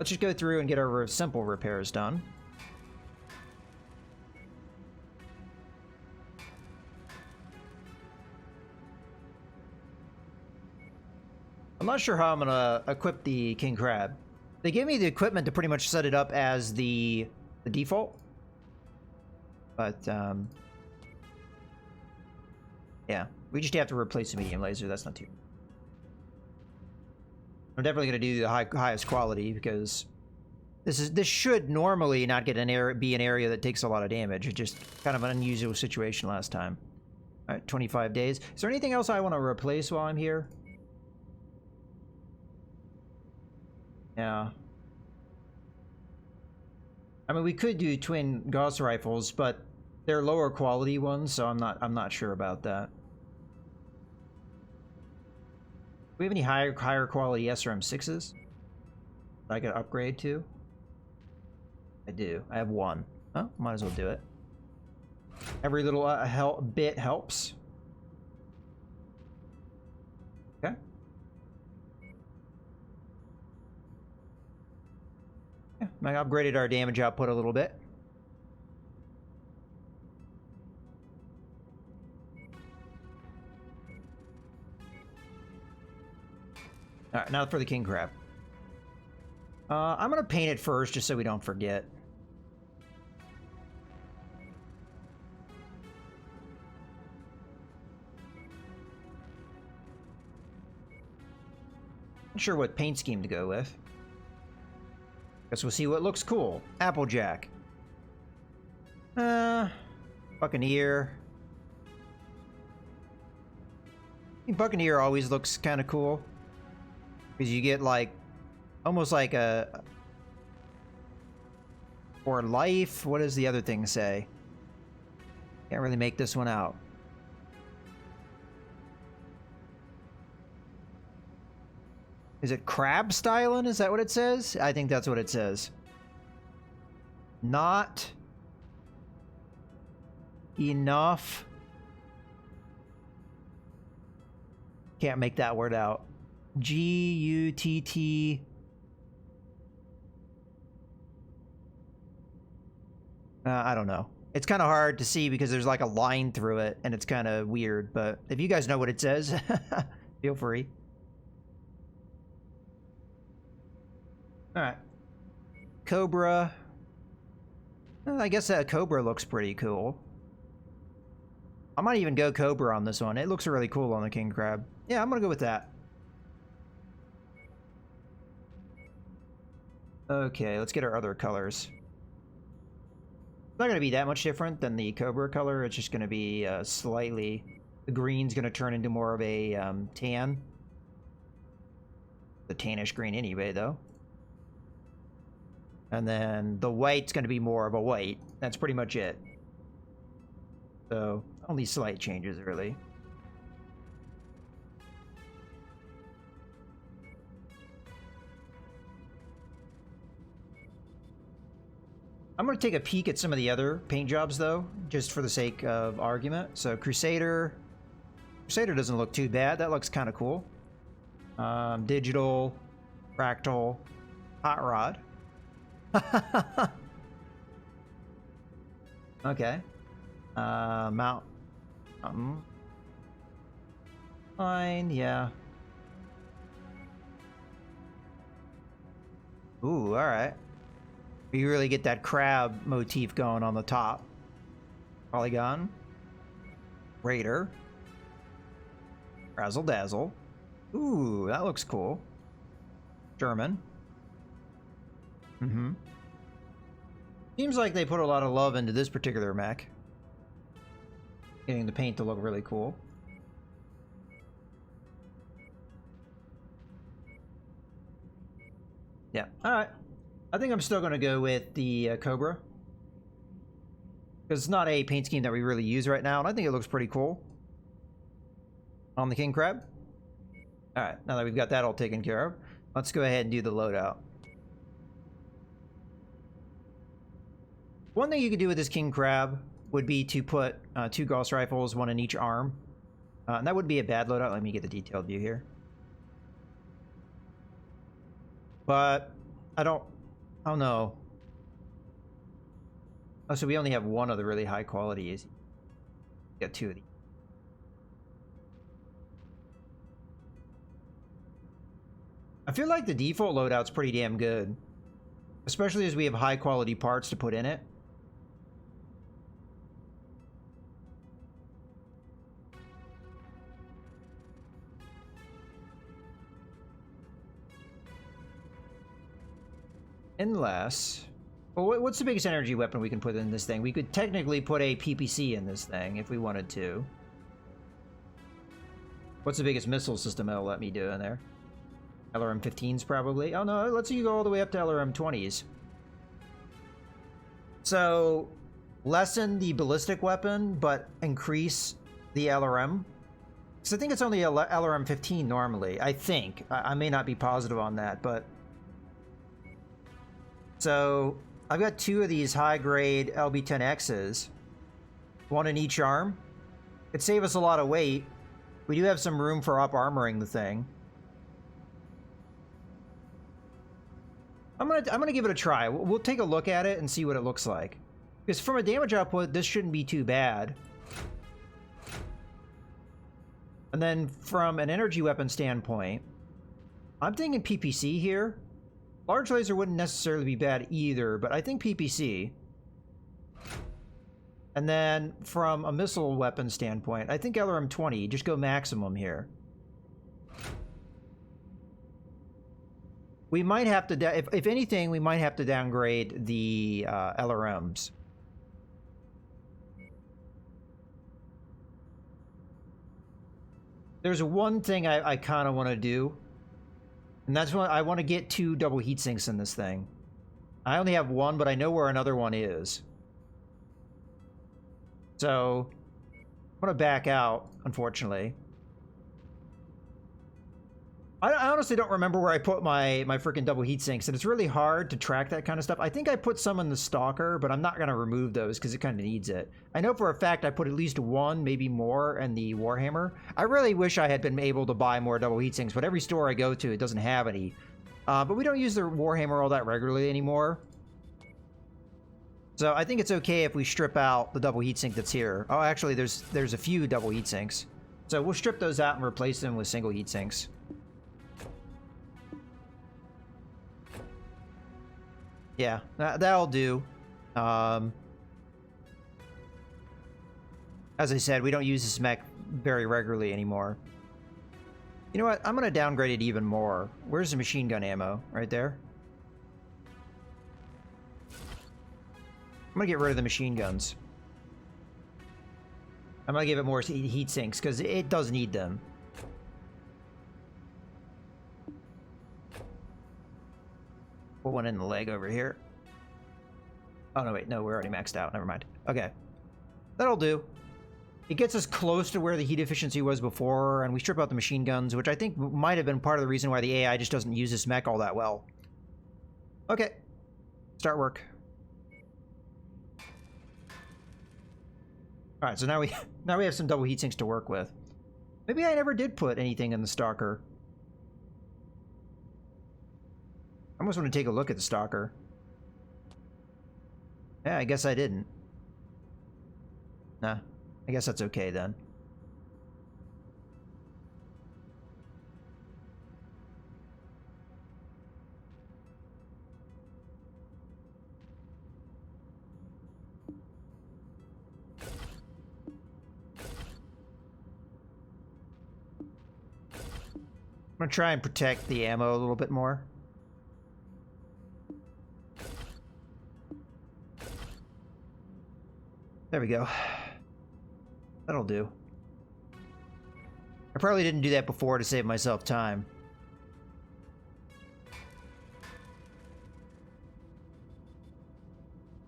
let's just go through and get our simple repairs done. I'm not sure how I'm gonna equip the King Crab. They gave me the equipment to pretty much set it up as the default. But, yeah. We just have to replace the medium laser. That's not too... I'm definitely going to do the highest quality because this should normally not get be an area that takes a lot of damage. It's just kind of an unusual situation last time. All right, 25 days. Is there anything else I want to replace while I'm here? Yeah. I mean, we could do twin Gauss rifles, but they're lower quality ones, so I'm not sure about that. Do we have any higher quality SRM6s that I could upgrade to? I do. I have one. Oh, might as well do it. Every little bit helps. Okay. Yeah, I upgraded our damage output a little bit. All right, now for the King Crab. I'm gonna paint it first, just so we don't forget. Not sure what paint scheme to go with. Guess we'll see what looks cool. Applejack. Buccaneer. I think Buccaneer always looks kind of cool. Because you get like, almost like a... Or life? What does the other thing say? Can't really make this one out. Is it crab styling? Is that what it says? I think that's what it says. Not enough. Can't make that word out. G-U-T-T. I don't know. It's kind of hard to see because there's like a line through it and it's kind of weird, but if you guys know what it says, feel free. Alright. Cobra. I guess that Cobra looks pretty cool. I might even go Cobra on this one. It looks really cool on the King Crab. Yeah, I'm gonna go with that. Okay, let's get our other colors. It's not going to be that much different than the Cobra color. It's just going to be slightly... The green's going to turn into more of a tan. The tannish green anyway, though. And then the white's going to be more of a white. That's pretty much it. So, only slight changes, really. I'm going to take a peek at some of the other paint jobs, though, just for the sake of argument. So, Crusader. Crusader doesn't look too bad. That looks kind of cool. Digital. Fractal. Hot Rod. Okay. Mountain. Fine, yeah. Ooh, alright. You really get that crab motif going on the top. Polygon. Raider. Razzle Dazzle. Ooh, that looks cool. German. Mm-hmm. Seems like they put a lot of love into this particular mech. Getting the paint to look really cool. Yeah, alright. I think I'm still going to go with the Cobra. Because it's not a paint scheme that we really use right now, and I think it looks pretty cool. On the King Crab. Alright, now that we've got that all taken care of, let's go ahead and do the loadout. One thing you could do with this King Crab would be to put 2 Gauss rifles, 1 in each arm. And that would be a bad loadout. Let me get the detailed view here. But I don't Oh no. Oh, so we only have one of the really high qualities. Got two of these. I feel like the default loadout's pretty damn good. Especially as we have high quality parts to put in it. Unless... Well, what's the biggest energy weapon we can put in this thing? We could technically put a PPC in this thing if we wanted to. What's the biggest missile system it'll let me do in there? LRM-15s probably? Oh no, it lets you go all the way up to LRM-20s. So, lessen the ballistic weapon, but increase the LRM. Because I think it's only a LRM-15 normally, I think. I may not be positive on that, but... So, I've got two of these high-grade LB-10Xs. One in each arm. It'd save us a lot of weight. We do have some room for up-armoring the thing. I'm gonna give it a try. We'll take a look at it and see what it looks like. Because from a damage output, this shouldn't be too bad. And then from an energy weapon standpoint, I'm thinking PPC here. Large laser wouldn't necessarily be bad either, but I think PPC. And then from a missile weapon standpoint, I think LRM-20, just go maximum here. We might have to, if anything, we might have to downgrade the LRMs. There's one thing I kind of want to do, and that's when I want to get 2 double heat sinks in this thing. I only have one, but I know where another one is. So, I'm going to back out, unfortunately. I honestly don't remember where I put my freaking double heat sinks, and it's really hard to track that kind of stuff. I think I put some in the Stalker, but I'm not going to remove those because it kind of needs it. I know for a fact I put at least one, maybe more, in the Warhammer. I really wish I had been able to buy more double heat sinks, but every store I go to, it doesn't have any. But we don't use the Warhammer all that regularly anymore. So I think it's okay if we strip out the double heat sink that's here. Oh, actually, there's a few double heat sinks. So we'll strip those out and replace them with single heat sinks. Yeah, that'll do. As I said, we don't use this mech very regularly anymore. You know what? I'm going to downgrade it even more. Where's the machine gun ammo? Right there? I'm going to get rid of the machine guns. I'm going to give it more heat sinks, because it does need them. Put one in the leg over here. Oh, no, wait. No, we're already maxed out. Never mind. Okay. That'll do. It gets us close to where the heat efficiency was before, and we strip out the machine guns, which I think might have been part of the reason why the AI just doesn't use this mech all that well. Okay. Start work. Alright, so now we have some double heat sinks to work with. Maybe I never did put anything in the Stalker. I almost want to take a look at the Stalker. Yeah, I guess I didn't. Nah, I guess that's okay then. I'm gonna try and protect the ammo a little bit more. There we go. That'll do. I probably didn't do that before to save myself time.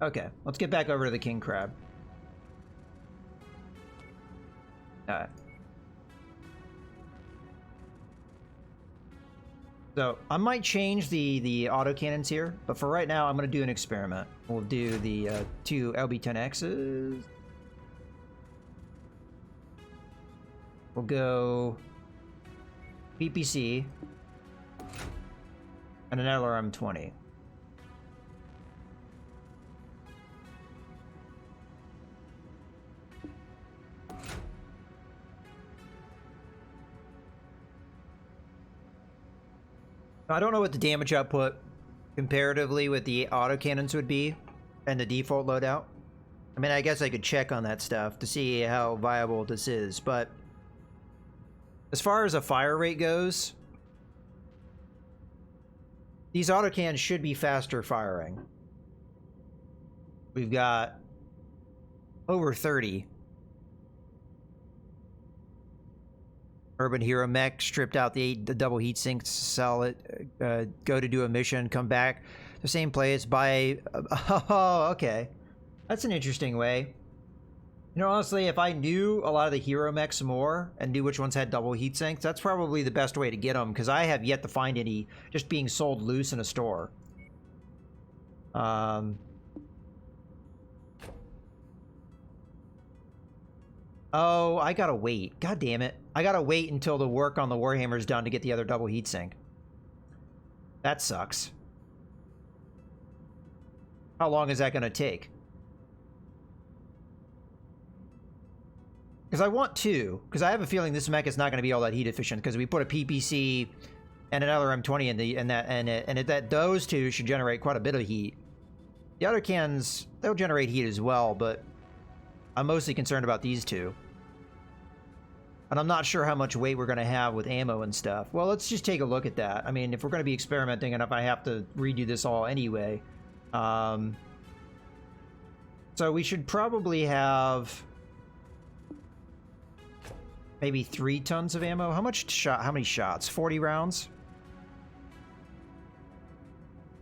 Okay, let's get back over to the king crab. Alright. So, I might change the autocannons here, but for right now, I'm going to do an experiment. We'll do the 2 LB-10Xs. We'll go PPC and an LRM-20. I don't know what the damage output comparatively with the autocannons would be and the default loadout. I mean, I guess I could check on that stuff to see how viable this is, but as far as a fire rate goes, these autocannons should be faster firing. We've got over 30. Urban Hero Mech stripped out the double heat sinks, sell it, go to do a mission, come back, the same place, buy... oh, okay. That's an interesting way. You know, honestly, if I knew a lot of the hero mechs more and knew which ones had double heat sinks, that's probably the best way to get them, because I have yet to find any just being sold loose in a store. Oh, I gotta wait. God damn it. I gotta wait until the work on the Warhammer's done to get the other double heatsink. That sucks. How long is that gonna take? Because I want to, because I have a feeling this mech is not going to be all that heat efficient, because we put a PPC and an LRM-20 in those two should generate quite a bit of heat. The other cans, they'll generate heat as well, but I'm mostly concerned about these two. And I'm not sure how much weight we're going to have with ammo and stuff. Well, let's just take a look at that. I mean, if we're going to be experimenting and if I have to redo this all anyway. So we should probably have maybe 3 tons of ammo. How many shots? 40 rounds?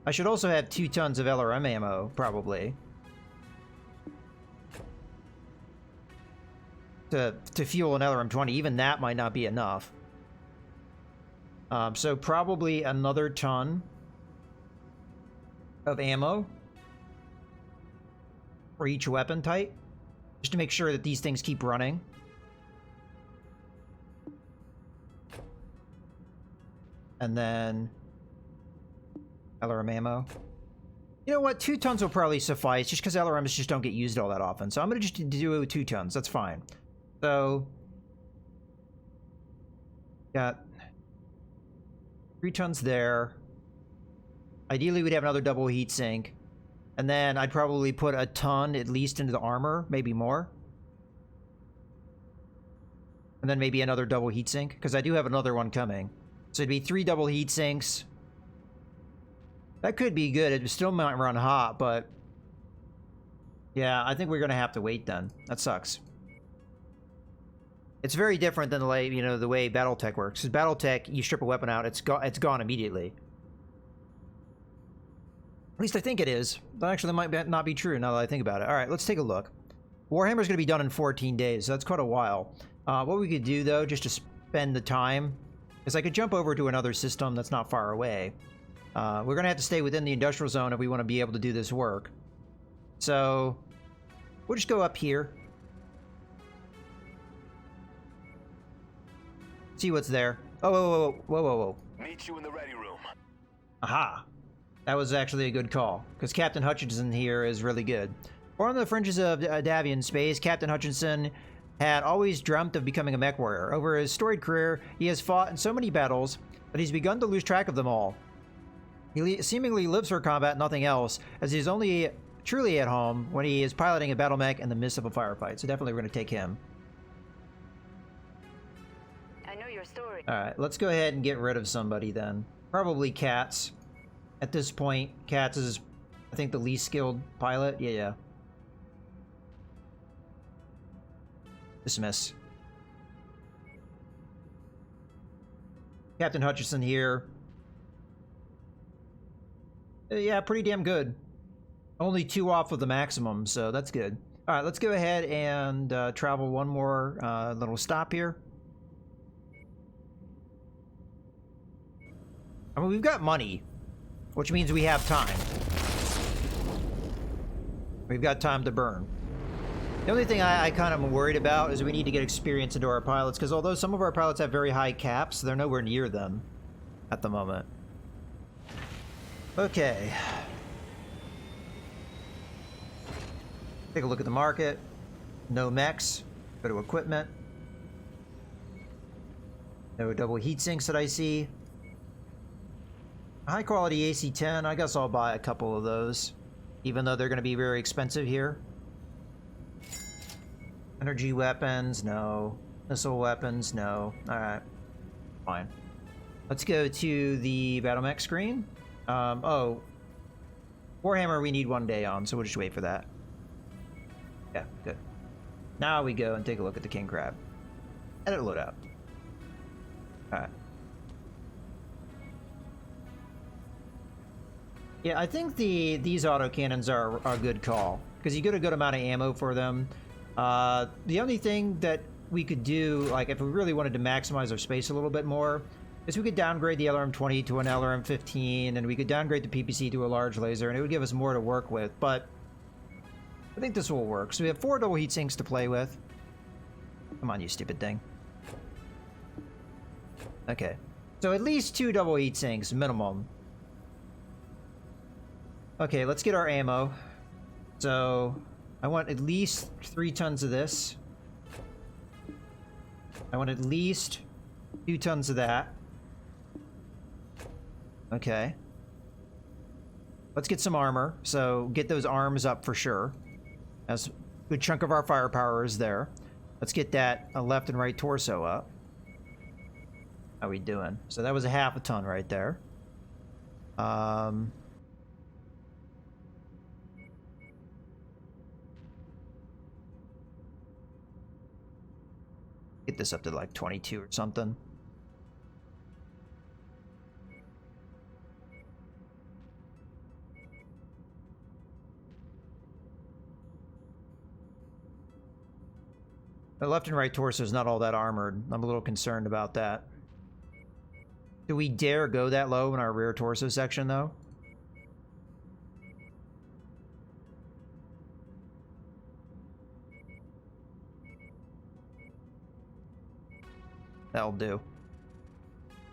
I should also have 2 tons of LRM ammo, probably. To fuel an LRM-20. Even that might not be enough. So probably another ton of ammo for each weapon type, just to make sure that these things keep running. And then LRM ammo. You know what? 2 tons will probably suffice, just because LRMs just don't get used all that often. So I'm going to just do it with 2 tons. That's fine. So, got 3 tons there. Ideally, we'd have another double heat sink. And then I'd probably put a ton at least into the armor, maybe more. And then maybe another double heat sink, because I do have another one coming. So it'd be 3 double heat sinks. That could be good. It still might run hot, but yeah, I think we're gonna have to wait then. That sucks. It's very different than the way, you know, the way BattleTech works. Because BattleTech, you strip a weapon out, it's gone immediately. At least I think it is. That actually might not be true now that I think about it. All right, let's take a look. Warhammer's gonna be done in 14 days, so that's quite a while. What we could do though, just to spend the time, is I could jump over to another system that's not far away. We're going to have to stay within the industrial zone if we want to be able to do this work. So, we'll just go up here. See what's there. Oh, whoa. Meet you in the ready room. Aha. That was actually a good call, because Captain Hutchinson here is really good. Born on the fringes of Davian space, Captain Hutchinson had always dreamt of becoming a mech warrior. Over his storied career, he has fought in so many battles that he's begun to lose track of them all. He seemingly lives for combat, nothing else, as he's only truly at home when he is piloting a battle mech in the midst of a firefight. So definitely we're going to take him. I know your story. Alright, let's go ahead and get rid of somebody then. Probably Katz. At this point, Katz is, I think, the least skilled pilot. Yeah. Dismiss. Captain Hutchinson here. Yeah, pretty damn good. Only 2 off of the maximum, so that's good. Alright, let's go ahead and travel one more little stop here. I mean, we've got money, which means we have time. We've got time to burn. The only thing I kind of am worried about is we need to get experience into our pilots, because although some of our pilots have very high caps, they're nowhere near them at the moment. Okay. Take a look at the market. No mechs. Go to equipment. No double heat sinks that I see. High quality AC-10, I guess I'll buy a couple of those. Even though they're going to be very expensive here. Energy weapons, no. Missile weapons, no. Alright. Fine. Let's go to the battle mech screen. Oh. Warhammer we need 1 day on, so we'll just wait for that. Yeah, good. Now we go and take a look at the king crab. Edit loadout. Alright. Yeah, I think these autocannons are a good call, because you get a good amount of ammo for them. The only thing that we could do, like if we really wanted to maximize our space a little bit more, is we could downgrade the LRM-20 to an LRM-15, and we could downgrade the PPC to a large laser, and it would give us more to work with, but I think this will work. So we have 4 double heat sinks to play with. Come on, you stupid thing. Okay. So at least 2 double heat sinks, minimum. Okay, let's get our ammo. So, I want at least 3 tons of this. I want at least 2 tons of that. Okay. Let's get some armor. So, get those arms up for sure. As a good chunk of our firepower is there. Let's get that left and right torso up. How we doing? So that was a half a ton right there. Get this up to like 22 or something. The left and right torso is not all that armored. I'm a little concerned about that. Do we dare go that low in our rear torso section, though? That'll do.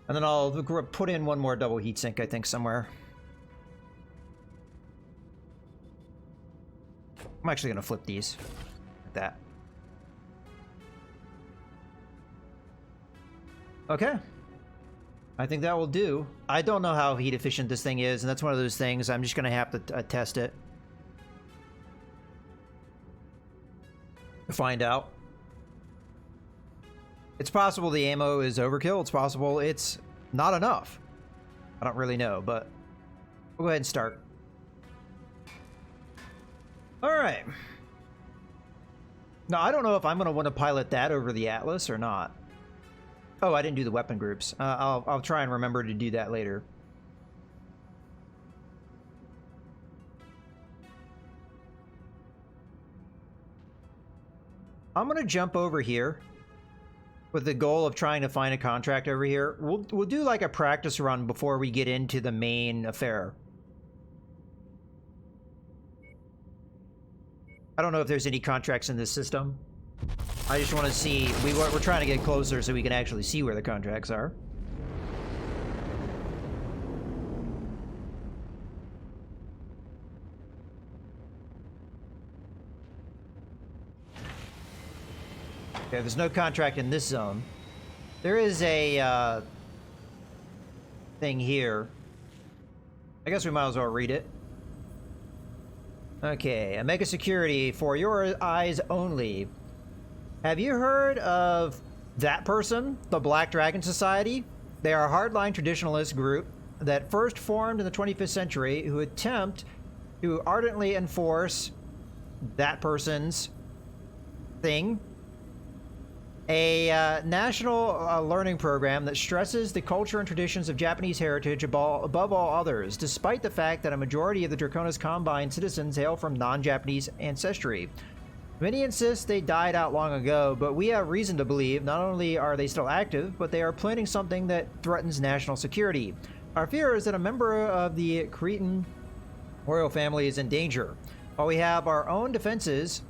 And then I'll put in 1 more double heatsink, I think, somewhere. I'm actually going to flip these. Like that. Okay. I think that will do. I don't know how heat efficient this thing is, and that's one of those things I'm just going to have to test it. To find out. It's possible the ammo is overkill. It's possible it's not enough. I don't really know, but we'll go ahead and start. All right. Now, I don't know if I'm going to want to pilot that over the Atlas or not. Oh, I didn't do the weapon groups. I'll try and remember to do that later. I'm going to jump over here with the goal of trying to find a contract over here. We'll do like a practice run before we get into the main affair. I don't know if there's any contracts in this system. I just want to see. We're trying to get closer so we can actually see where the contracts are. Okay, there's no contract in this zone. There is a thing here. I guess we might as well read it. Okay, a mega security for your eyes only. Have you heard of that person, the Black Dragon Society? They are a hardline traditionalist group that first formed in the 25th century who attempt to ardently enforce that person's thing. A national learning program that stresses the culture and traditions of Japanese heritage above all others, despite the fact that a majority of the Draconis Combine citizens hail from non-Japanese ancestry. Many insist they died out long ago, but we have reason to believe not only are they still active, but they are planning something that threatens national security. Our fear is that a member of the Cretan royal family is in danger. While we have our own defenses,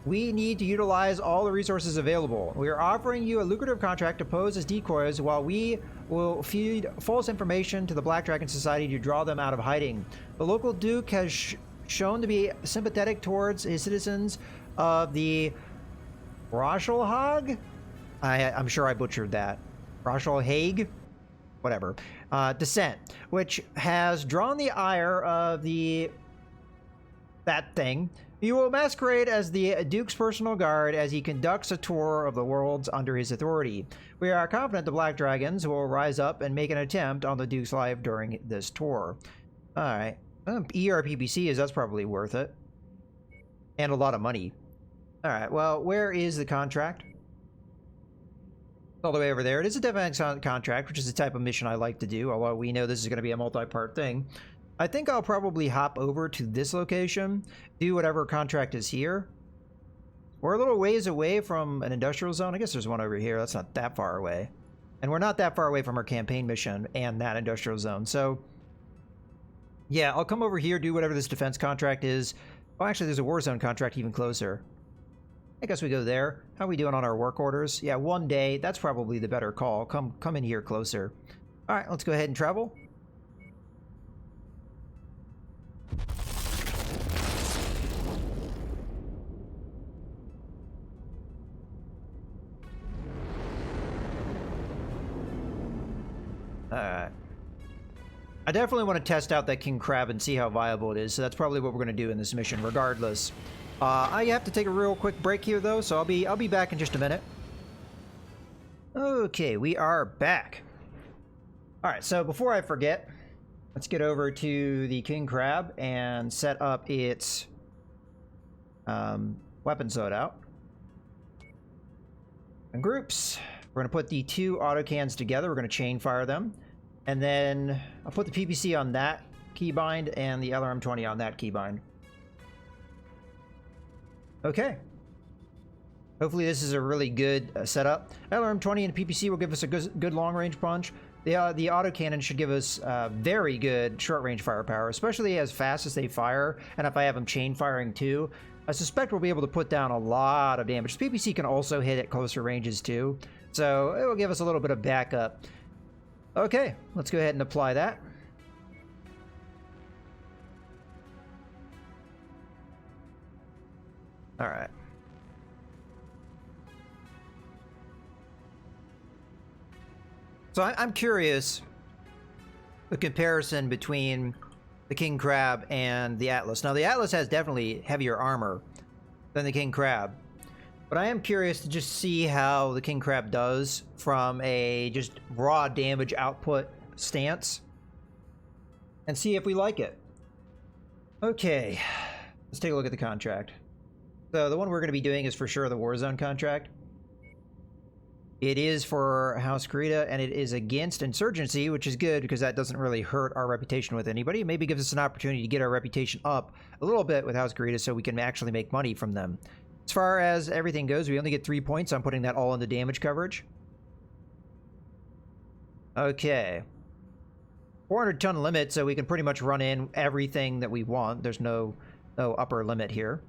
we need to utilize all the resources available. We are offering you a lucrative contract to pose as decoys while we will feed false information to the Black Dragon Society to draw them out of hiding. The local duke has shown to be sympathetic towards his citizens of the Rochelhag? I'm sure I butchered that. Rochelhag? Whatever. Descent, which has drawn the ire of that thing. You will masquerade as the Duke's personal guard as he conducts a tour of the worlds under his authority. We are confident the Black Dragons will rise up and make an attempt on the Duke's life during this tour. Alright. ERPPC is that's probably worth it. And a lot of money. Alright, well, where is the contract? All the way over there. It is a defense contract, which is the type of mission I like to do, although we know this is going to be a multi-part thing. I think I'll probably hop over to this location, do whatever contract is here. We're a little ways away from an industrial zone. I guess there's one over here. That's not that far away. And we're not that far away from our campaign mission and that industrial zone. So, yeah, I'll come over here, do whatever this defense contract is. Oh, actually, there's a war zone contract even closer. I guess we go there. How are we doing on our work orders? Yeah, 1 day. That's probably the better call. Come in here closer. All right, let's go ahead and travel. Alright. I definitely want to test out that king crab and see how viable it is, so that's probably what we're going to do in this mission, regardless. I have to take a real quick break here, though, so I'll be back in just a minute. Okay, we are back. Alright, so before I forget, let's get over to the king crab and set up its weapons loadout. And groups. We're going to put the 2 autocans together. We're going to chain fire them. And then I'll put the PPC on that keybind and the LRM-20 on that keybind. Okay. Hopefully this is a really good setup. LRM-20 and PPC will give us a good long-range punch. The autocannon should give us very good short-range firepower, especially as fast as they fire. And if I have them chain firing too, I suspect we'll be able to put down a lot of damage. PPC can also hit at closer ranges too, so it will give us a little bit of backup. Okay, let's go ahead and apply that. All right. So I'm curious the comparison between the King Crab and the Atlas. Now, the Atlas has definitely heavier armor than the King Crab, but I am curious to just see how the King Crab does from a just raw damage output stance and see if we like it. Okay, let's take a look at the contract. So the one we're going to be doing is for sure the Warzone contract. It is for House Greta, and it is against Insurgency, which is good because that doesn't really hurt our reputation with anybody. It maybe gives us an opportunity to get our reputation up a little bit with House Greta so we can actually make money from them. As far as everything goes, we only get 3 points. I'm putting that all into damage coverage. Okay. 400-ton limit, so we can pretty much run in everything that we want. There's no upper limit here.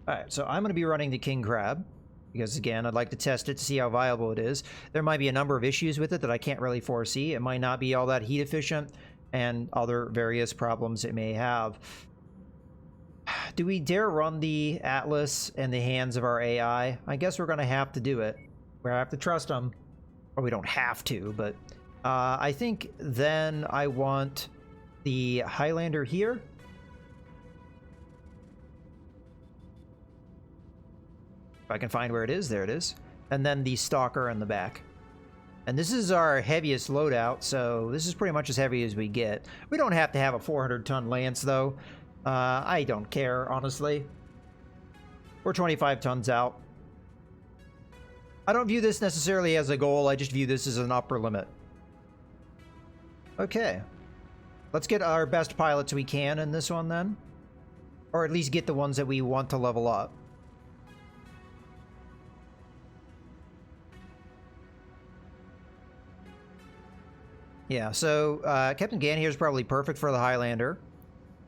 Alright, so I'm going to be running the King Crab. Because, again, I'd like to test it to see how viable it is. There might be a number of issues with it that I can't really foresee. It might not be all that heat efficient, and other various problems it may have. Do we dare run the Atlas in the hands of our AI? I guess we're going to have to do it. We have to trust them. Or we don't have to, but... I think then I want the Highlander here. If I can find where it is, there it is. And then the Stalker in the back. And this is our heaviest loadout, so this is pretty much as heavy as we get. We don't have to have a 400-ton lance, though. I don't care, honestly. We're 25 tons out. I don't view this necessarily as a goal, I just view this as an upper limit. Okay. Let's get our best pilots we can in this one, then. Or at least get the ones that we want to level up. Yeah, so Captain Gann here is probably perfect for the Highlander.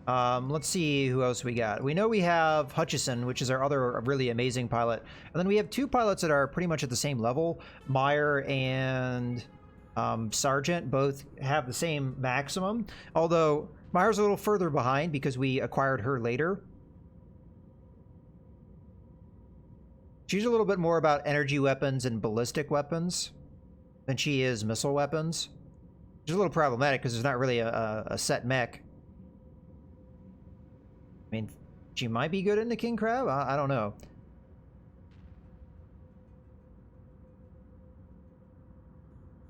Let's see who else we got. We know we have Hutchison, which is our other really amazing pilot. And then we have 2 pilots that are pretty much at the same level. Meyer and Sargent both have the same maximum. Although Meyer's a little further behind because we acquired her later. She's a little bit more about energy weapons and ballistic weapons. than she is missile weapons. Which is a little problematic because there's not really a set mech. I mean, she might be good in the King Crab? I don't know.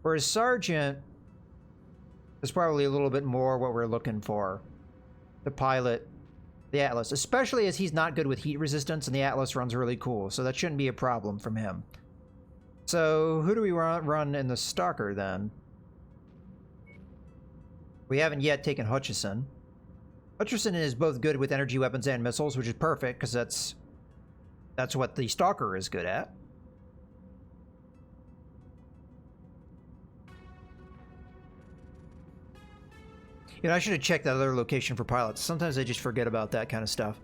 Whereas Sergeant is probably a little bit more what we're looking for. The pilot the Atlas, especially as he's not good with heat resistance and the Atlas runs really cool, so that shouldn't be a problem from him. So who do we run in the Stalker then? We haven't yet taken Hutchison. Hutchison is both good with energy weapons and missiles, which is perfect because that's what the Stalker is good at. You know, I should have checked that other location for pilots. Sometimes I just forget about that kind of stuff.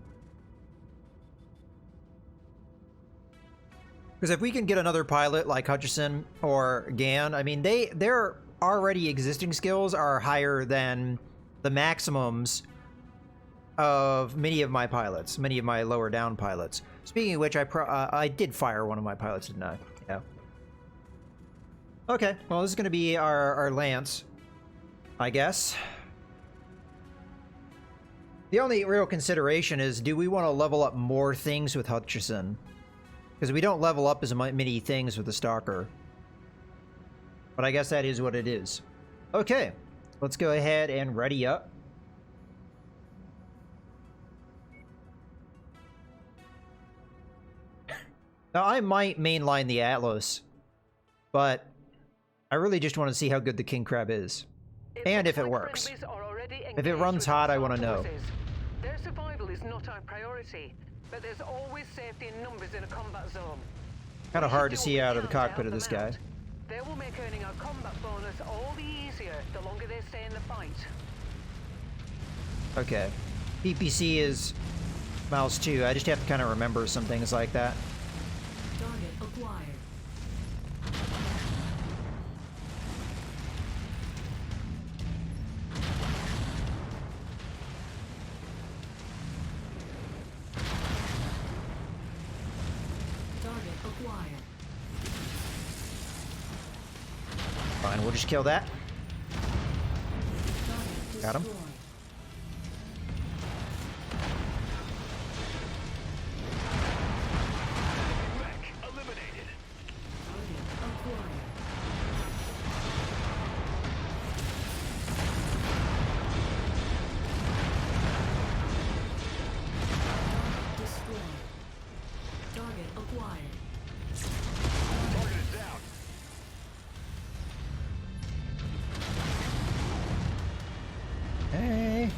Because if we can get another pilot like Hutchison or Gann, I mean, their already existing skills are higher than the maximums of many of my pilots, many of my lower down pilots. Speaking of which, I did fire one of my pilots, didn't I? Yeah. Okay, well, this is going to be our Lance, I guess. The only real consideration is, do we want to level up more things with Hutchison? Because we don't level up as many things with the Stalker. But I guess that is what it is. Okay, let's go ahead and ready up. Now, I might mainline the Atlas, but I really just want to see how good the King Crab is. And if it works. If it runs hot, I want to know. Their survival is not our priority, but there's always safety in numbers in a combat zone. Kind of hard to see out of the cockpit of this guy. They will make earning our combat bonus all the easier the longer they stay in the fight. Okay. PPC is mouse 2. I just have to kind of remember some things like that. Target acquired. Target acquired. Fine, we'll just kill that. Target Got him. destroyed. Mech eliminated. Target acquired. Target destroyed. Target acquired. Target is down. Hey.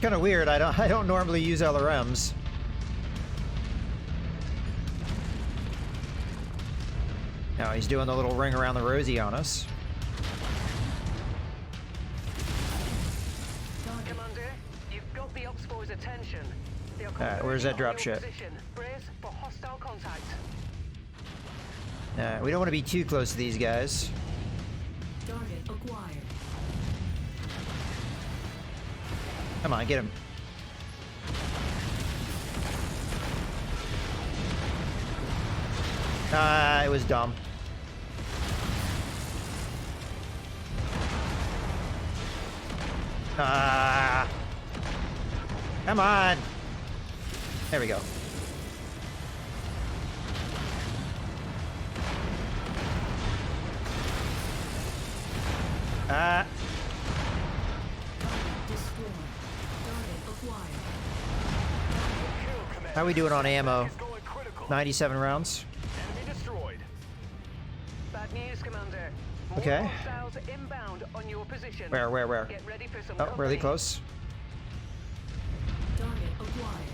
Kind of weird. I don't normally use LRMs. Now he's doing the little ring around the rosy on us. Commander, you've got the Oxfor's attention. They are Alright, where's that drop converging on ship? your position. Brace for hostile contact. We don't want to be too close to these guys. Target acquired. Come on, get him. It was dumb. Come on. There we go. Destroyed. Target acquired. Kill command. How we doing on ammo? Is going critical. 97 rounds. Enemy destroyed. Bad news, Commander. More Okay. hostiles inbound on your position. Where? Get ready for some Oh, really company. close. Target acquired.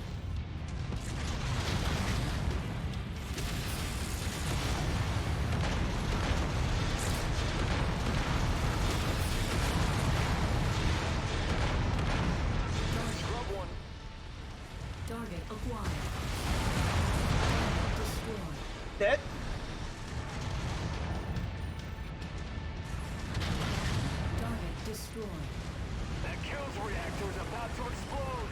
Scrub one. Target acquired. Destroyed. Dead? Target destroyed. That kills reactor is about to explode.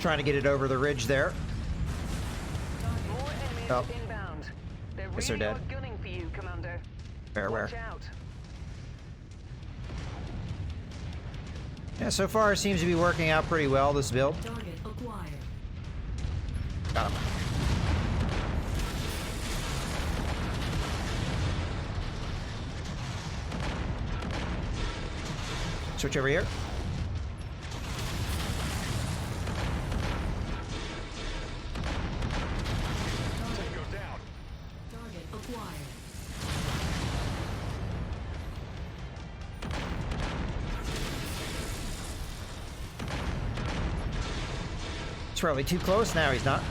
Trying to get it over the ridge there. More enemies Oh. inbound. They're Guess they're really dead. hard gunning for you, Commander. Where? Watch out. Yeah, so far it seems to be working out pretty well, this build. Target acquired. Got him. Switch over here. Tango down. Target acquired. It's probably too close. Now he's not.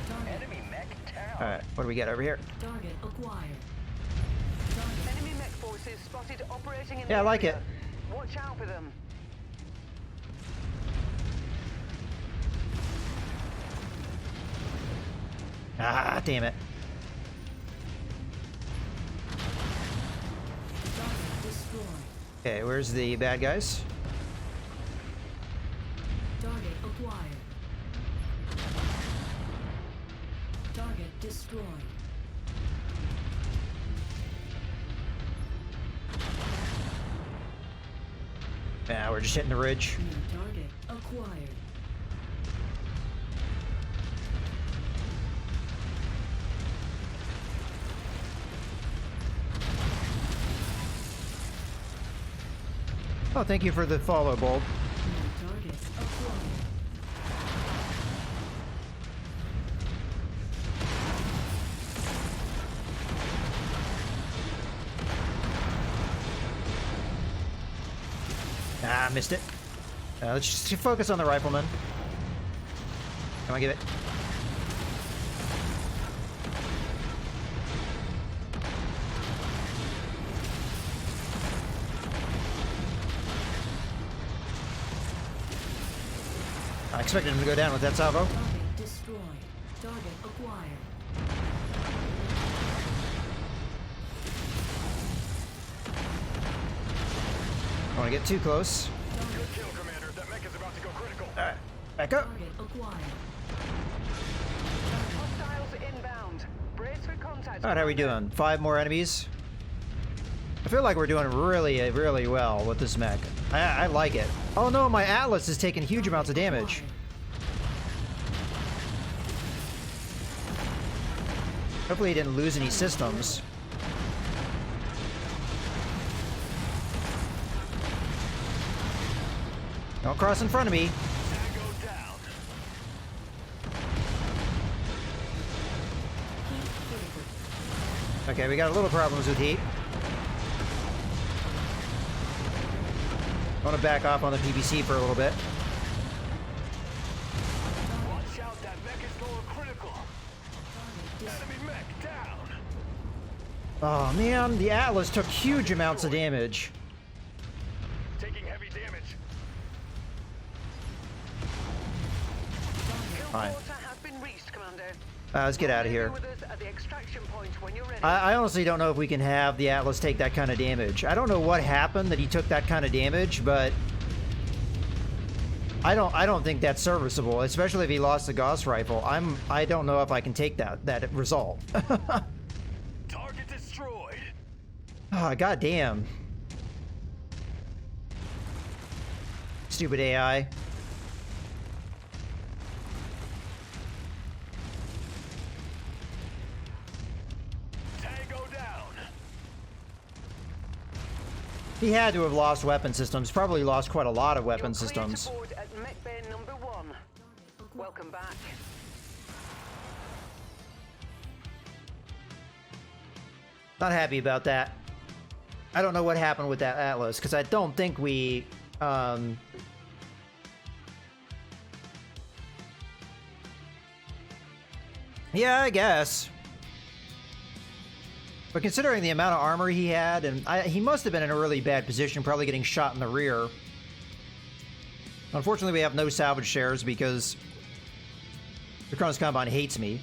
Target. Enemy mech down. Alright, what do we get over here? Target acquired. Enemy mech forces spotted operating in Yeah, I the like area. it. Watch out for them. Ah, damn it. Target destroyed. Okay, where's the bad guys? Target acquired. Target destroyed. Yeah, we're just hitting the ridge. New target acquired. Oh, thank you for the follow, Bold. New target acquired. Ah, missed it. Let's just focus on the rifleman. Come on, give it. I expected him to go down with that salvo. Target destroyed. Target acquired. I want to get too close. Good kill, Commander. That mech is about to go critical. Alright, back up. Target acquired. Hostiles inbound. Brace for contact. Alright, how are we doing? 5 more enemies. I feel like we're doing really, really well with this mech. I like it. Oh no, my Atlas is taking huge amounts of damage. Hopefully he didn't lose any systems. Don't cross in front of me. Tango down. Heat critical. Okay, we got a little problems with heat. I want to back off on the PVC for a little bit. Watch out, that mech is going critical. Enemy mech down. Oh man, the Atlas took huge amounts of damage. Taking heavy damage. Fine. Water has been reached, Commander. Let's get out of here. Be with us at the extraction point when you're ready. I honestly don't know if we can have the Atlas take that kind of damage. I don't know what happened that he took that kind of damage, but I don't think that's serviceable, especially if he lost the Gauss rifle. I don't know if I can take that result. Target destroyed. Oh, god damn. Stupid AI. Tango down. He had to have lost weapon systems. Probably lost quite a lot of weapon You're clear to systems. board at Mech Bay number 1. Welcome back. Not happy about that. I don't know what happened with that Atlas, because I don't think we... Yeah, I guess. But considering the amount of armor he had, and he must have been in a really bad position, probably getting shot in the rear. Unfortunately, we have no salvage shares because the Cronus Combine hates me.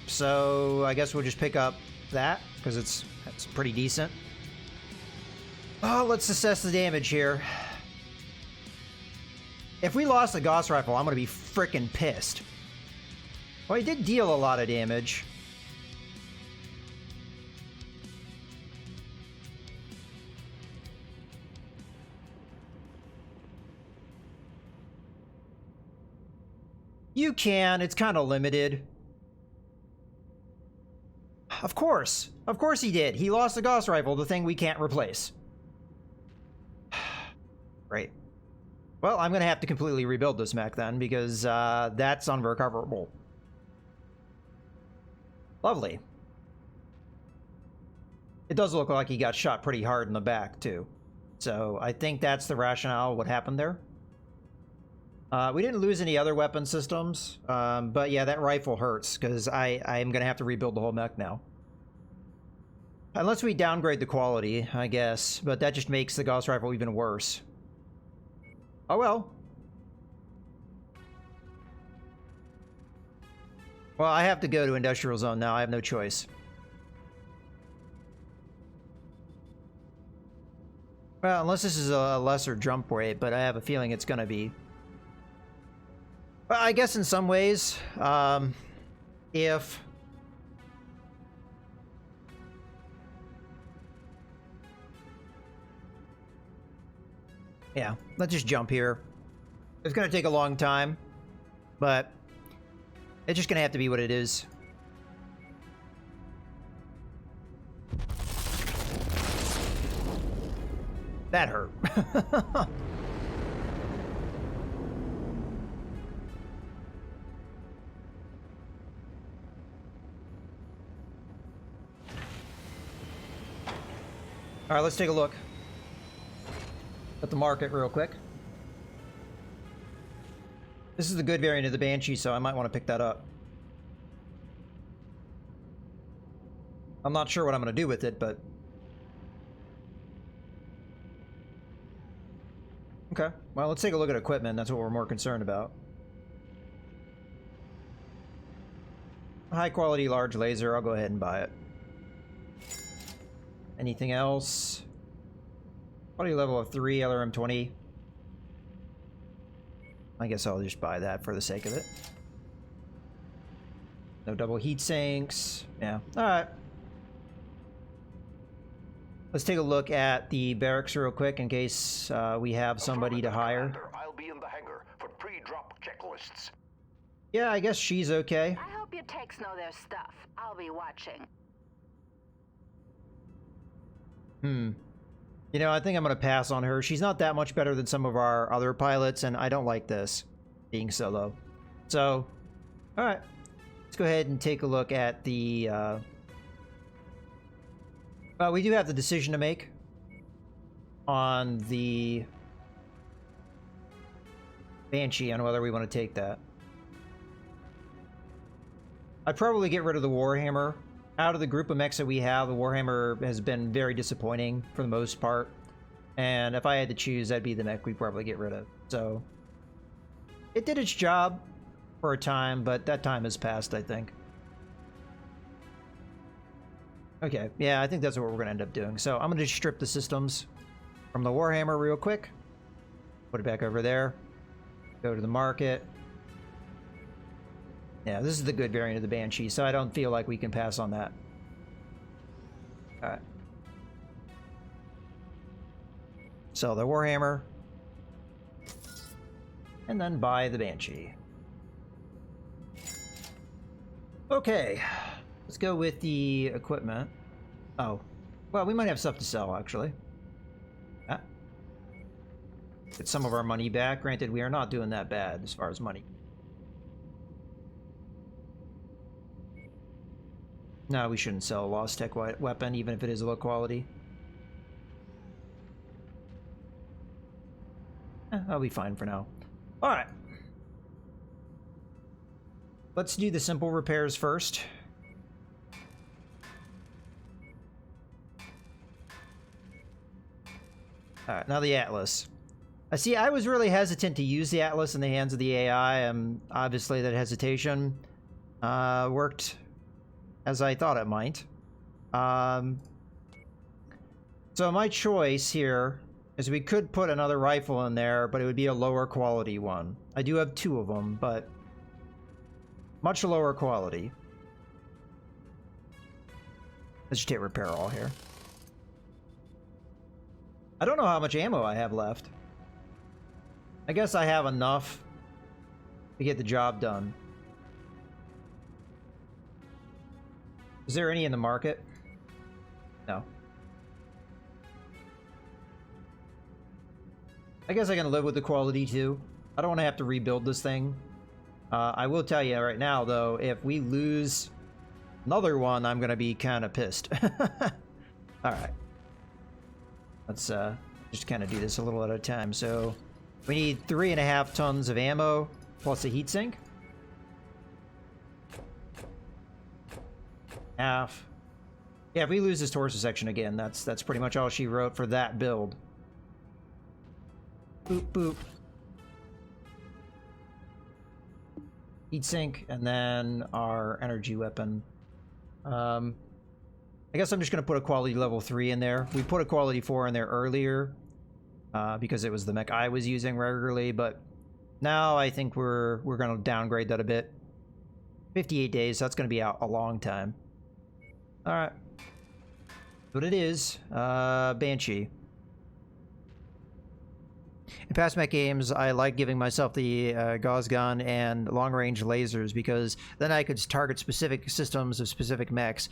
So I guess we'll just pick up that because it's pretty decent. Oh, let's assess the damage here. If we lost the Gauss rifle, I'm gonna be frickin' pissed. Well, he did deal a lot of damage. You can, it's kind of limited. Of course he did. He lost the Gauss rifle, the thing we can't replace. Great. Well, I'm gonna have to completely rebuild this mech then, because that's unrecoverable. Lovely. It does look like he got shot pretty hard in the back, too. So I think that's the rationale of what happened there. We didn't lose any other weapon systems, but yeah, that rifle hurts, because I'm gonna have to rebuild the whole mech now. Unless we downgrade the quality, I guess, but that just makes the Gauss rifle even worse. Oh well. Well, I have to go to Industrial Zone now, I have no choice. Well, unless this is a lesser jump rate, but I have a feeling it's gonna be. Well, I guess in some ways, if... Yeah, let's just jump here. It's gonna take a long time, but it's just gonna have to be what it is. That hurt. All right, let's take a look at the market real quick. This is the good variant of the Banshee, so I might want to pick that up. I'm not sure what I'm going to do with it, but... Okay, well, let's take a look at equipment. That's what we're more concerned about. High quality large laser, I'll go ahead and buy it. Anything else? Quality level of 3, LRM-20. I guess I'll just buy that for the sake of it. No double heat sinks. Yeah, alright. Let's take a look at the barracks real quick in case we have somebody to hire. I'll be in the hangar for pre-drop checklists. Yeah, I guess she's okay. I hope your techs know their stuff. I'll be watching. You know, I think I'm going to pass on her. She's not that much better than some of our other pilots, and I don't like this being solo. So, alright. Let's go ahead and take a look at the... Well, we do have the decision to make on the Banshee on whether we want to take that. I'd probably get rid of the Warhammer. Out of the group of mechs that we have, the Warhammer has been very disappointing for the most part. And if I had to choose, that'd be the mech we'd probably get rid of. So, it did its job for a time, but that time has passed, I think. Okay, yeah, I think that's what we're going to end up doing. So, I'm going to just strip the systems from the Warhammer real quick. Put it back over there. Go to the market. Yeah, this is the good variant of the Banshee, so I don't feel like we can pass on that. Alright. Sell the Warhammer. And then buy the Banshee. Okay. Let's go with the equipment. Oh. Well, we might have stuff to sell, actually. Ah. Get some of our money back. Granted, we are not doing that bad as far as money. No, we shouldn't sell a Lost Tech weapon, even if it is low quality. I'll be fine for now. Alright. Let's do the simple repairs first. Alright, now the Atlas. See, I was really hesitant to use the Atlas in the hands of the AI. Obviously, that hesitation worked as I thought it might. So So my choice here is we could put another rifle in there, but it would be a lower quality one. I do have 2 of them, but much lower quality. Let's just hit repair all here. I don't know how much ammo I have left. I guess I have enough to get the job done. Is there any in the market? No. I guess I can live with the quality too. I don't want to have to rebuild this thing. I will tell you right now, though, if we lose another one, I'm going to be kind of pissed. Alright. Let's just kind of do this a little at a time. So we need 3.5 tons of ammo plus a heatsink. Half. Yeah, if we lose this torso section again, that's pretty much all she wrote for that build. Boop, boop. Heatsink, and then our energy weapon. I guess I'm just going to put a quality level 3 in there. We put a quality 4 in there earlier because it was the mech I was using regularly, but now I think we're going to downgrade that a bit. 58 days, so that's going to be out a long time. Alright. What it is, Banshee. In past mech games, I like giving myself the Gauss gun and long-range lasers because then I could target specific systems of specific mechs.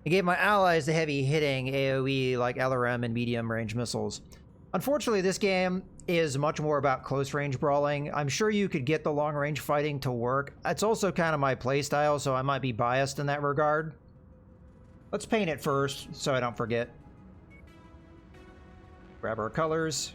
It gave my allies the heavy-hitting AoE like LRM and medium-range missiles. Unfortunately, this game is much more about close-range brawling. I'm sure you could get the long-range fighting to work. It's also kind of my playstyle, so I might be biased in that regard. Let's paint it first, so I don't forget. Grab our colors.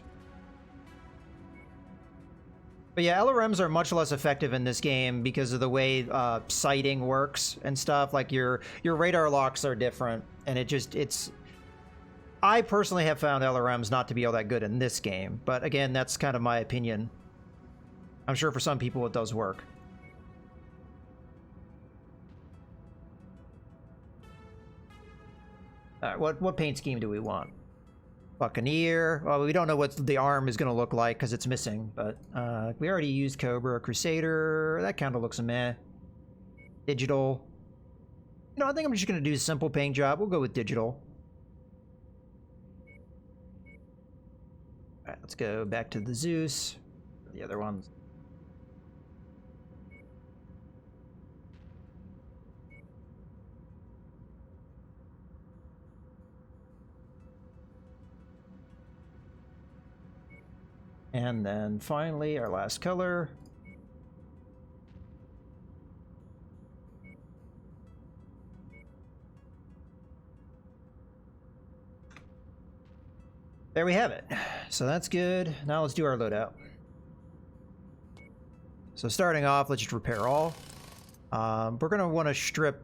But yeah, LRMs are much less effective in this game because of the way sighting works and stuff. Like your radar locks are different, and it's... I personally have found LRMs not to be all that good in this game, but again, that's kind of my opinion. I'm sure for some people it does work. Alright, what paint scheme do we want? Buccaneer. Well, we don't know what the arm is going to look like because it's missing, but we already used Cobra. Crusader, that kind of looks meh. Digital. You know, I think I'm just going to do a simple paint job. We'll go with digital. Alright, let's go back to the Zeus. The other ones. And then finally, our last color. There we have it. So that's good. Now let's do our loadout. So starting off, let's just repair all. We're going to want to strip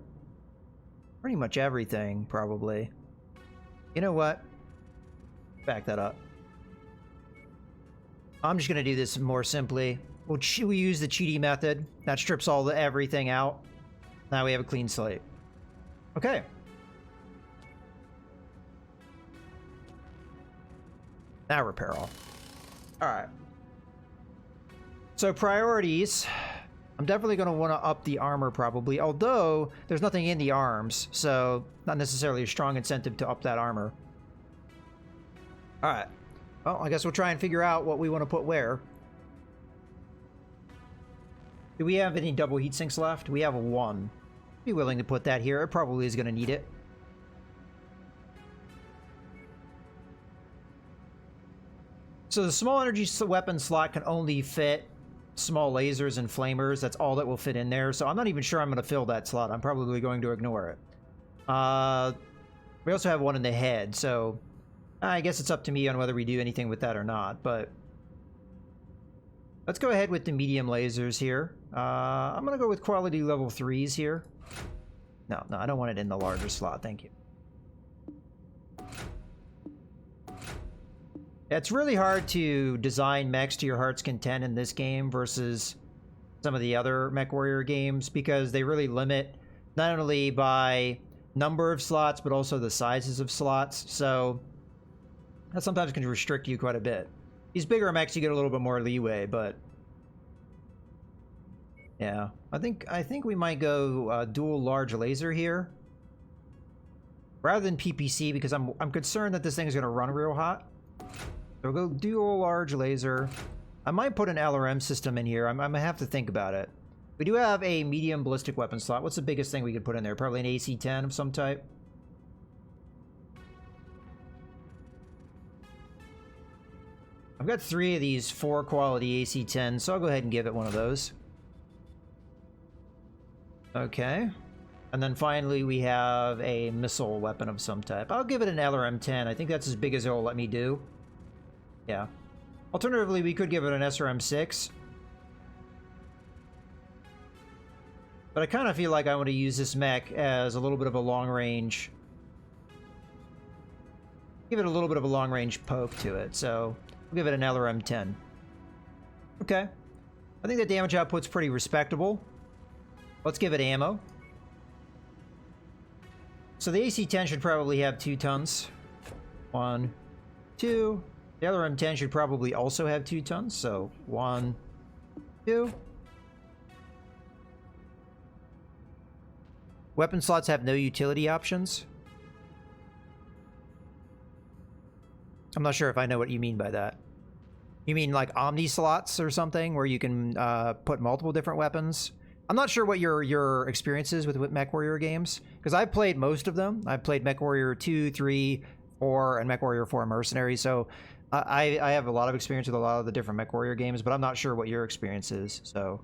pretty much everything, probably. You know what? Back that up. I'm just going to do this more simply. We use the cheaty method. That strips everything out. Now we have a clean slate. Okay. Now repair all. Alright. So priorities. I'm definitely going to want to up the armor probably. Although, there's nothing in the arms. So, not necessarily a strong incentive to up that armor. Alright. Well, I guess we'll try and figure out what we want to put where. Do we have any double heat sinks left? We have 1. Be willing to put that here. It probably is going to need it. So the small energy weapon slot can only fit small lasers and flamers. That's all that will fit in there. So I'm not even sure I'm going to fill that slot. I'm probably going to ignore it. We also have 1 in the head, so... I guess it's up to me on whether we do anything with that or not, but let's go ahead with the medium lasers here. I'm going to go with quality level 3s here. No, I don't want it in the larger slot. Thank you. It's really hard to design mechs to your heart's content in this game versus some of the other MechWarrior games because they really limit not only by number of slots, but also the sizes of slots. So... That sometimes can restrict you quite a bit. These bigger mechs, you get a little bit more leeway, but yeah, I think we might go dual large laser here rather than PPC because I'm concerned that this thing is going to run real hot. So we'll go dual large laser. I might put an LRM system in here. I'm gonna have to think about it. We do have a medium ballistic weapon slot. What's the biggest thing we could put in there? Probably an AC-10 of some type. I've got 3 of these 4 quality AC-10s, so I'll go ahead and give it one of those. Okay. And then finally we have a missile weapon of some type. I'll give it an LRM-10. I think that's as big as it will let me do. Yeah. Alternatively, we could give it an SRM-6. But I kind of feel like I want to use this mech as a little bit of a long-range... Give it a little bit of a long-range poke to it, so we'll give it an LRM-10. Okay. I think the damage output's pretty respectable. Let's give it ammo. So the AC-10 should probably have 2 tons. 1, 2... The LRM-10 should probably also have 2 tons, so 1, 2. Weapon slots have no utility options. I'm not sure if I know what you mean by that. You mean like Omni slots or something, where you can put multiple different weapons? I'm not sure what your experience is with MechWarrior games, because I've played most of them. I've played MechWarrior 2, 3, 4, and MechWarrior 4 Mercenaries, so... I have a lot of experience with a lot of the different MechWarrior games, but I'm not sure what your experience is, so...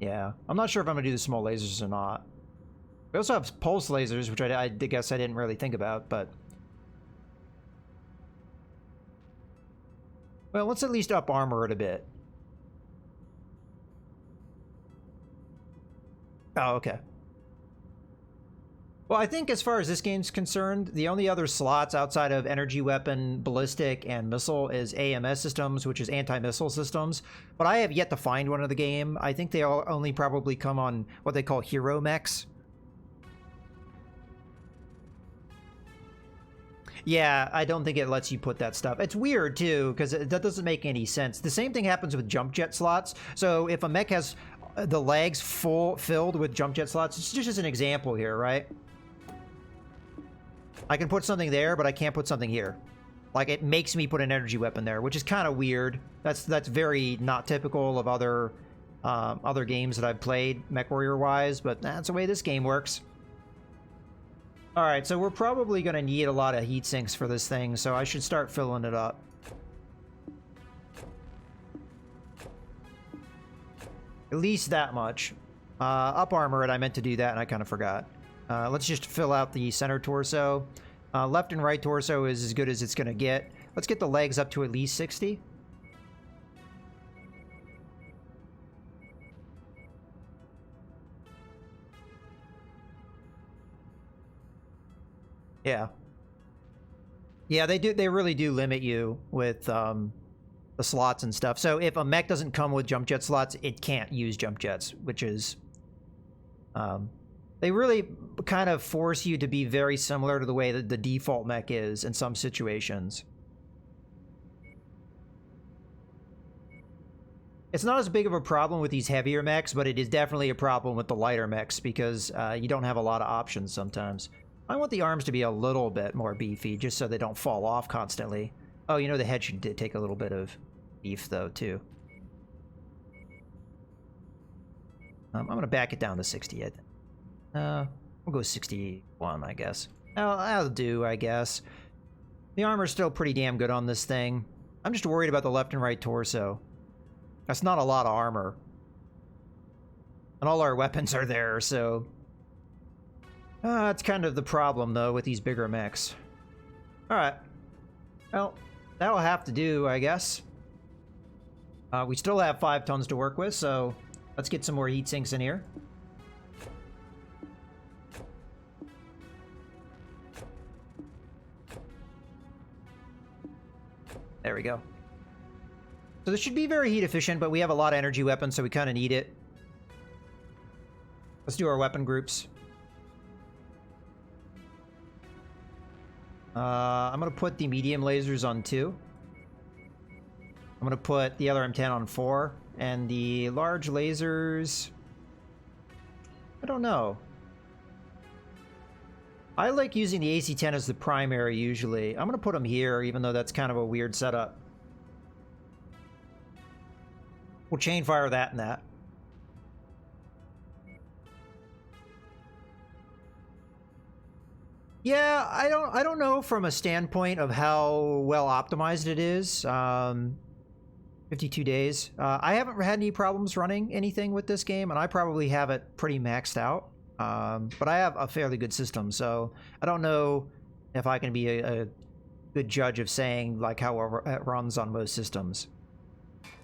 yeah. I'm not sure if I'm gonna do the small lasers or not. We also have pulse lasers, which I guess I didn't really think about, but... Well, let's at least up armor it a bit. Oh, okay. Well, I think as far as this game's concerned, the only other slots outside of energy weapon, ballistic, and missile is AMS systems, which is anti-missile systems. But I have yet to find one in the game. I think they all only probably come on what they call hero mechs. Yeah, I don't think it lets you put that stuff. It's weird, too, because that doesn't make any sense. The same thing happens with jump jet slots. So if a mech has the legs filled with jump jet slots, it's just as an example here, right? I can put something there, but I can't put something here. Like, it makes me put an energy weapon there, which is kind of weird. That's very not typical of other games that I've played, MechWarrior-wise, but that's the way this game works. Alright, so we're probably going to need a lot of heat sinks for this thing, so I should start filling it up. At least that much. Up armor it, I meant to do that, and I kind of forgot. Let's just fill out the center torso. Left and right torso is as good as it's going to get. Let's get the legs up to at least 60. Yeah. Yeah, they really do limit you with the slots and stuff. So if a mech doesn't come with jump jet slots, it can't use jump jets, which is... they really kind of force you to be very similar to the way that the default mech is in some situations. It's not as big of a problem with these heavier mechs, but it is definitely a problem with the lighter mechs because you don't have a lot of options sometimes. I want the arms to be a little bit more beefy just so they don't fall off constantly. Oh, you know, the head should take a little bit of beef though, too. I'm going to back it down to 60, I think. We'll go 61, I guess. That'll do, I guess. The armor's still pretty damn good on this thing. I'm just worried about the left and right torso. That's not a lot of armor. And all our weapons are there, so... that's kind of the problem, though, with these bigger mechs. Alright. Well, that'll have to do, I guess. We still have 5 tons to work with, so let's get some more heat sinks in here. There we go. So this should be very heat efficient, but we have a lot of energy weapons, so we kind of need it. Let's do our weapon groups. I'm gonna put the medium lasers on 2. I'm gonna put the other M10 on 4. And the large lasers... I don't know. I like using the AC-10 as the primary usually. I'm gonna put them here, even though that's kind of a weird setup. We'll chain fire that and that. Yeah, I don't know from a standpoint of how well optimized it is. 52 days. I haven't had any problems running anything with this game, and I probably have it pretty maxed out. But I have a fairly good system, so I don't know if I can be a good judge of saying like how it runs on most systems.